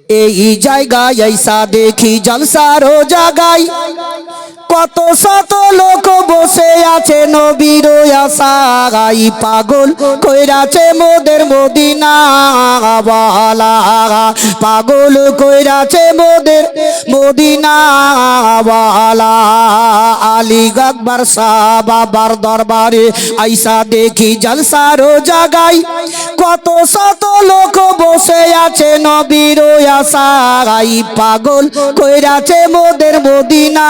এই জায়গায় আইসা দেখি জলসারো জাগাই কত শত লোক বসে আছে নবীর আশায় পাগল কইরাছে মোদের মদিনা ওয়ালা পাগল কইরাছে মোদের মদিনা ওয়ালা আলী আকবর শাহ বাবার দরবারে আইসা দেখি জলসারো জাগাই কত শত লোক বসে আছে নবীর আশায় পাগল কইরাছে মোদের মদিনা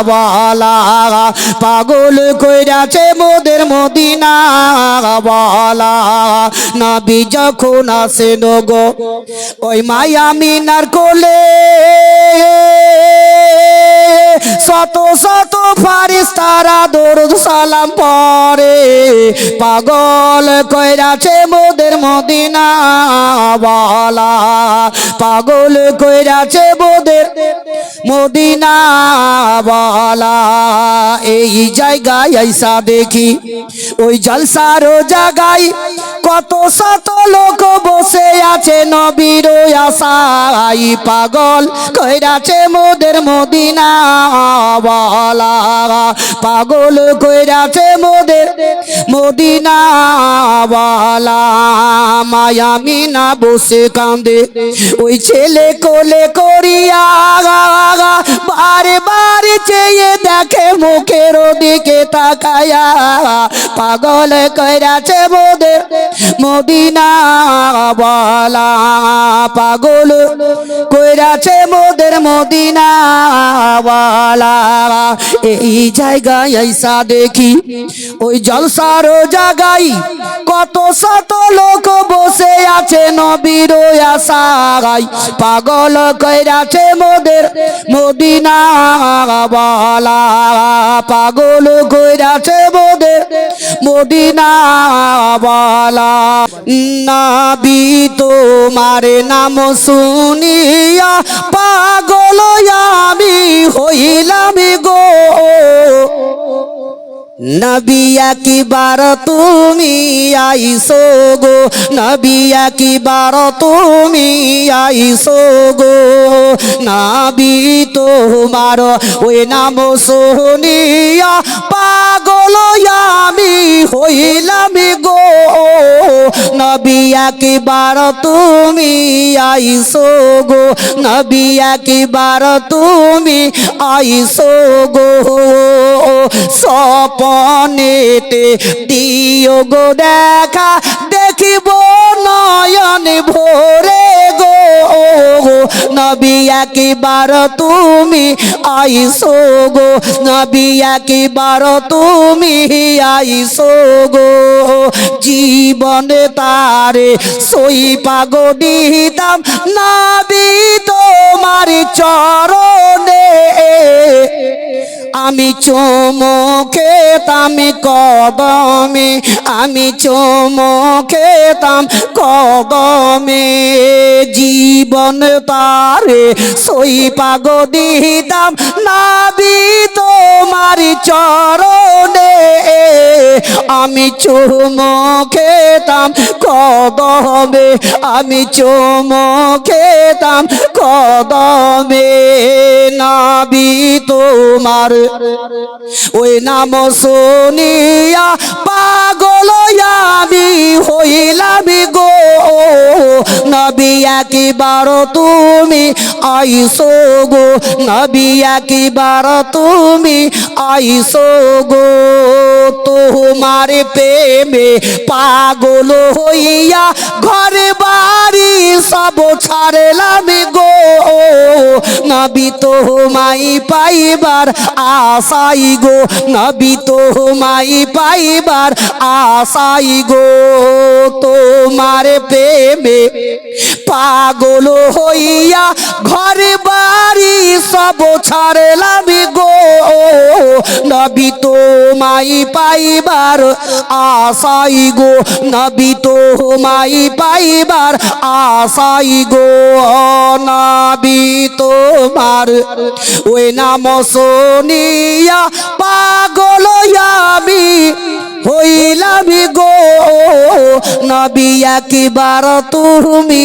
ওয়ালা পাগল কইরাছে মোদের মদিনা ওয়ালা নবী যখন আসেন গো ওই মায়া মিনার কোলে শত শত ফারিস্তারা দরুদ সালাম পড়ে পাগল কইরাছে মোদের মদিনা ওয়ালা পাগল কইরাছে মোদের মদিনা ওয়ালা এই জায়গায় আইসা দেখি ওই জলসারো জায়গায় কত শত লোক বসে আছে নবীর আশায় পাগল কইরাছে মোদের মদিনা ওয়ালা পাগল কইরাছে মোদের মদিনা ওয়ালা মায়া মিনা বসে কান্দে ওই ছেলে কোলে করিয়া বারে বারে চেয়ে দেখে মুখের দিকে তাকায়া পাগল কইরাছে মোদের মদিনা ওয়ালা পাগল কইরাছে মোদের মদিনা ওয়ালা এই জায়গায় আইসা দেখি ওই জলসারো জায়গায় কত শত লোক বসে আছে নবীর আশায় পাগল কইরাছে মোদের মদিনা ওয়ালা পাগল কইরাছে মোদের মদিনা ওয়ালা নবী তোমার নাম শুনিয়া পাগল আমি হইলাম গো নবী একবার তুমি আইসো গো নবী একবার তুমি আইসো গো নবী তোমার ওই নাম শুনিয়া পাগল আমি হইলাম গো নবী একবার তুমি আইসো গো নবী একবার তুমি আইসো গো স্বপনেতে দিও গো দেখা দেখিব নয়ন ভোরে গো নবী একবার তুমি আইসো গো নবী একবার তুমি আইসো গো জীবন তারে সই পাগো দিতাম নবী তোমার চরণে আমি চুমো খেতাম কদমে আমি চুমো খেতাম কদমে জীবন তারে সই পাগো দিতাম নবী তোমার চরণে আমি চুমো খেতাম কদমে আমি চুমো খেতাম কদমে নবী তোমার ওই নাম শুনিয়া পাগল আমি হইলাম গো নবী একবার তুমি আইসো গো নবী একবার তুমি আইসো গো তোমার প্রেমে পাগল হইয়া ঘর বাড়ি সব ছাড়লাম গো নবী তোমায় পাইবার আশাই গো নবী তোমায় পাইবার আশাই গো তোমার প্রেমে পাগল হইয়া ঘর বাড়ি সব ছাড়লাম গো নবী তোমায় পাইবার আশাই গো নবী তোমায় পাইবার আশাই গো নবী তোমার ওই নাম শুনিয়া পাগল আমি হইলামি গো নবী একবার তুমি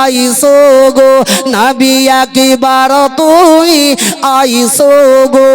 আইসো গো, নবী একবার তুমি আইসো গো।